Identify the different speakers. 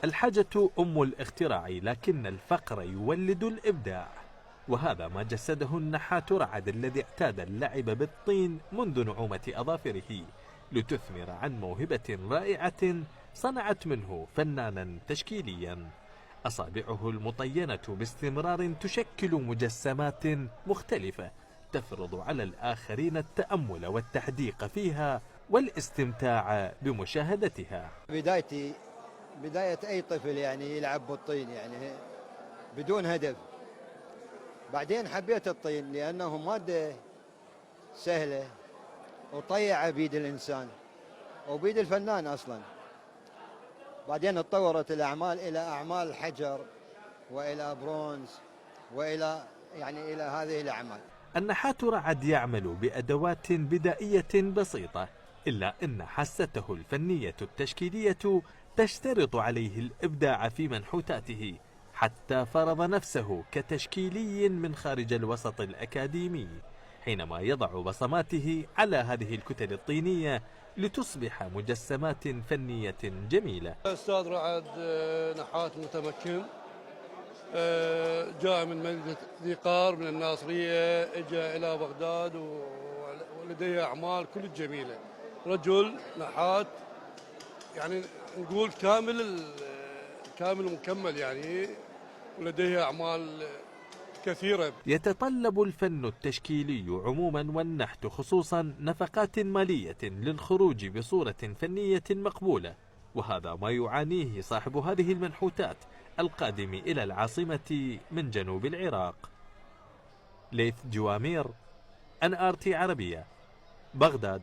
Speaker 1: الحاجة أم الاختراع، لكن الفقر يولد الإبداع، وهذا ما جسده النحات رعد الذي اعتاد اللعب بالطين منذ نعومة أظافره لتثمر عن موهبة رائعة صنعت منه فنانا تشكيليا. أصابعه المطينة باستمرار تشكل مجسمات مختلفة تفرض على الآخرين التأمل والتحديق فيها والاستمتاع بمشاهدتها.
Speaker 2: بداية أي طفل يعني يلعب بالطين يعني بدون هدف. بعدين حبيت الطين لأنه مادة سهلة وطيعة بيد الإنسان وبيد الفنان أصلا. بعدين اتطورت الأعمال إلى أعمال حجر وإلى برونز وإلى إلى هذه الأعمال.
Speaker 1: النحات رعد يعمل بأدوات بدائية بسيطة، إلا أن حسته الفنية التشكيلية تشترط عليه الإبداع في منحوتاته، حتى فرض نفسه كتشكيلي من خارج الوسط الأكاديمي حينما يضع بصماته على هذه الكتل الطينية لتصبح مجسمات فنية جميلة.
Speaker 3: أستاذ رعد نحات متمكن، جاء من مدينة ذي قار من الناصرية، اجى إلى بغداد ولديه أعمال كل جميلة. رجل نحات يعني نقول كامل ومكمل يعني، ولديه أعمال كثيرة.
Speaker 1: يتطلب الفن التشكيلي عموما والنحت خصوصا نفقات مالية للخروج بصورة فنية مقبولة، وهذا ما يعانيه صاحب هذه المنحوتات القادم إلى العاصمة من جنوب العراق. ليث جوامير، NRT عربية، بغداد.